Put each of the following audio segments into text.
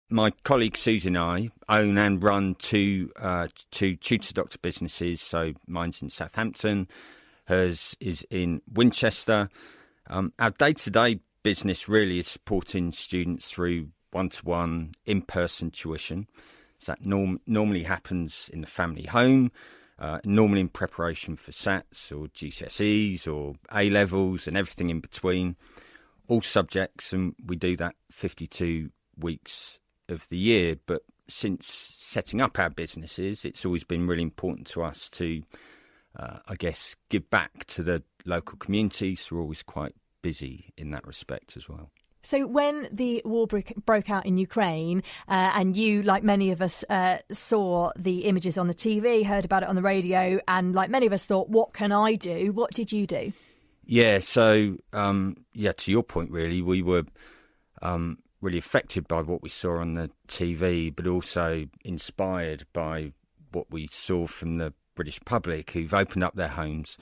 my colleague Suzie and I own and run two Tutor Doctor businesses. So mine's in Southampton, hers is in Winchester. Our day-to-day business really is supporting students through one-to-one in-person tuition. So that normally happens in the family home, normally in preparation for SATs or GCSEs or A-levels and everything in between, all subjects, and we do that 52 weeks of the year. But since setting up our businesses, it's always been really important to us to, give back to the local communities. We're always quite busy in that respect as well. So when the war broke out in Ukraine, and you, like many of us, saw the images on the TV, heard about it on the radio, and like many of us thought, what can I do? What did you do? Yeah, so, to your point, really, we were really affected by what we saw on the TV, but also inspired by what we saw from the British public who've opened up their homes.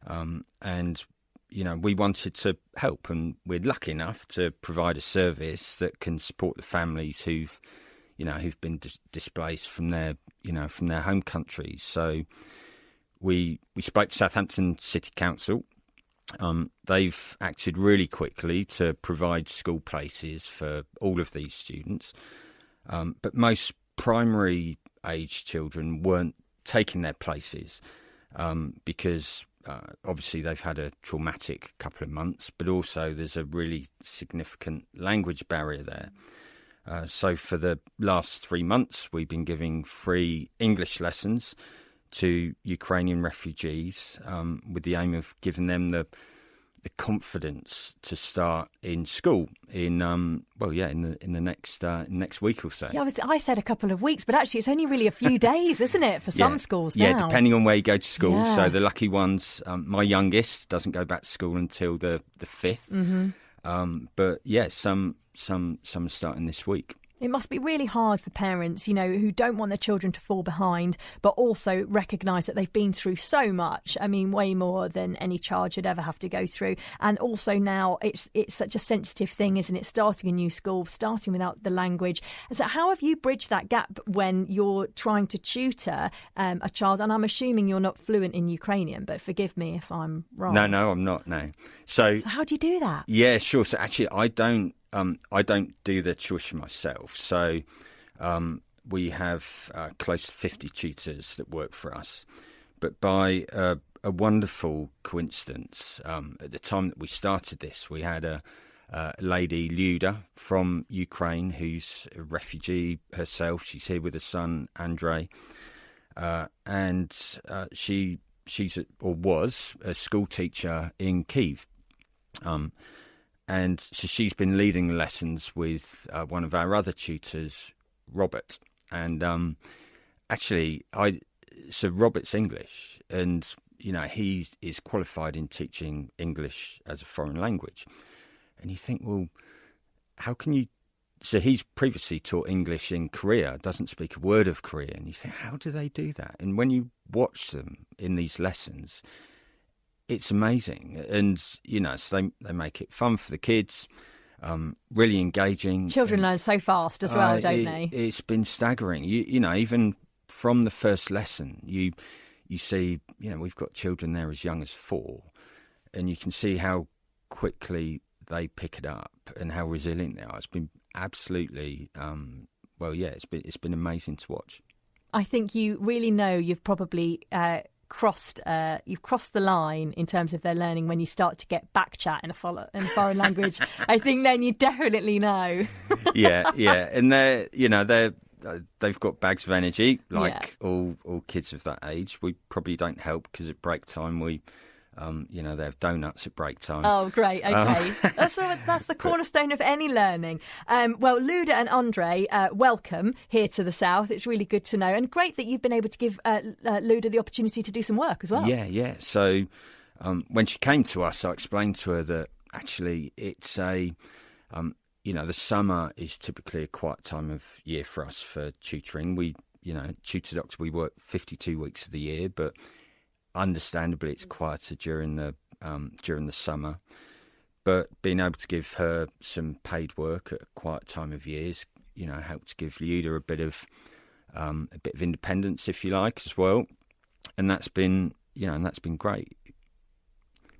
And, we wanted to help, and we're lucky enough to provide a service that can support the families who've been displaced from their home countries. So we spoke to Southampton City Council. They've acted really quickly to provide school places for all of these students. But most primary age children weren't taking their places because obviously they've had a traumatic couple of months, but also there's a really significant language barrier there. So for the last 3 months, we've been giving free English lessons to Ukrainian refugees with the aim of giving them the confidence to start in school in the next week or so. Yeah, I said a couple of weeks, but actually it's only really a few days, isn't it, for some schools now? Yeah, depending on where you go to school. Yeah. So the lucky ones, my youngest doesn't go back to school until the 5th. Mm-hmm. But yeah, some are starting this week. It must be really hard for parents, who don't want their children to fall behind, but also recognise that they've been through so much. I mean, way more than any child should ever have to go through. And also now it's such a sensitive thing, isn't it? Starting a new school, starting without the language. So how have you bridged that gap when you're trying to tutor a child? And I'm assuming you're not fluent in Ukrainian, but forgive me if I'm wrong. No, I'm not, no. So how do you do that? Yeah, sure. So actually, I don't do the tuition myself. So we have close to 50 tutors that work for us. But by a wonderful coincidence, at the time that we started this, we had a lady, Luda, from Ukraine, who's a refugee herself. She's here with her son, Andrei. And was a school teacher in Kyiv. And so she's been leading the lessons with one of our other tutors, Robert. And so Robert's English, and he is qualified in teaching English as a foreign language. And you think, well, how can you? So he's previously taught English in Korea, doesn't speak a word of Korean. And you think, how do they do that? And when you watch them in these lessons, it's amazing. And, so they make it fun for the kids, really engaging. Children learn so fast as well, don't they? It's been staggering. Even from the first lesson, you see, we've got children there as young as 4, and you can see how quickly they pick it up and how resilient they are. It's been absolutely, it's been amazing to watch. I think you really know you've probably you've crossed the line in terms of their learning when you start to get back chat in a foreign language. I think then you definitely know. yeah, and they've got bags of energy like all kids of that age. We probably don't help because at break time we they have donuts at break time. Oh, great. Okay. That's the cornerstone of any learning. Well, Luda and Andre, welcome here to the South. It's really good to know. And great that you've been able to give Luda the opportunity to do some work as well. Yeah. So when she came to us, I explained to her that actually it's the summer is typically a quiet time of year for us for tutoring. We, Tutor Doctor, we work 52 weeks of the year, but understandably, it's quieter during the summer. But being able to give her some paid work at a quiet time of year is, helped give Liuda a bit of independence, if you like, as well. And that's been great.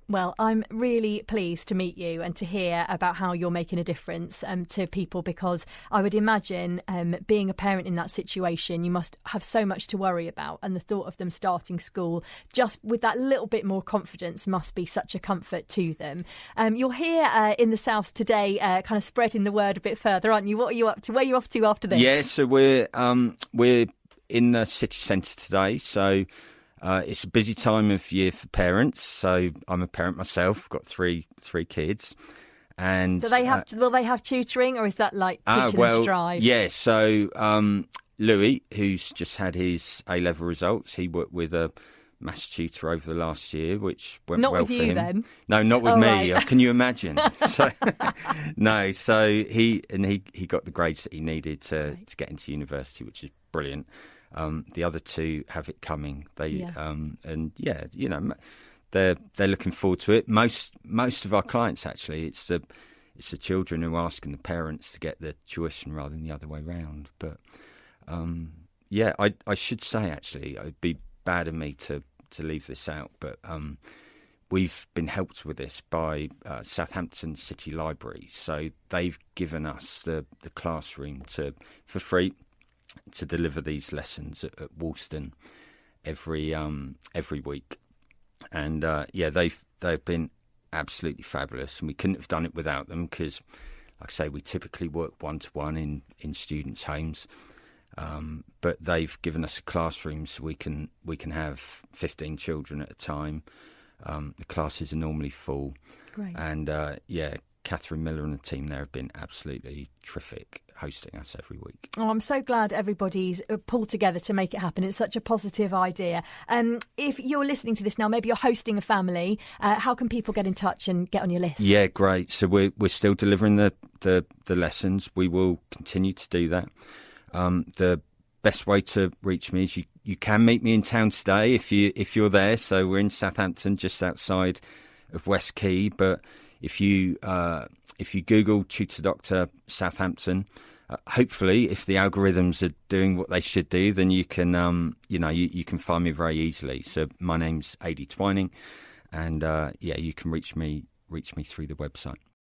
Well, I'm really pleased to meet you and to hear about how you're making a difference to people, because I would imagine being a parent in that situation, you must have so much to worry about. And the thought of them starting school just with that little bit more confidence must be such a comfort to them. You're here in the South today, kind of spreading the word a bit further, aren't you? What are you up to? Where are you off to after this? Yeah, so we're in the city centre today. So it's a busy time of year for parents. So I'm a parent myself. I've got three kids. And do they have will they have tutoring, or is that like teaching them to drive? Yeah. So Louis, who's just had his A-level results, he worked with a maths tutor over the last year, which went not well with for you him. Then? No, not with me. Right. Can you imagine? So he got the grades that he needed to get into university, which is brilliant. The other two have it coming. They're looking forward to it. Most of our clients, actually, it's the children who are asking the parents to get the tuition rather than the other way round. But I should say, actually, it'd be bad of me to leave this out, but we've been helped with this by Southampton City Library. So they've given us the classroom for free to deliver these lessons at Woolston every week, and they've been absolutely fabulous, and we couldn't have done it without them, because, like I say, we typically work 1-to-1 in students' homes, but they've given us a classroom so we can have 15 children at a time. The classes are normally full. Great. And Catherine Miller and the team there have been absolutely terrific, hosting us every week. Oh, I'm so glad everybody's pulled together to make it happen. It's such a positive idea. If you're listening to this now, maybe you're hosting a family, how can people get in touch and get on your list? Yeah, great. So we're still delivering the lessons. We will continue to do that. The best way to reach me is you can meet me in town today if you're there. So we're in Southampton, just outside of West Quay. But if you Google Tutor Doctor Southampton, hopefully, if the algorithms are doing what they should do, then you can you can find me very easily. So my name's Adie Twining, and you can reach me through the website.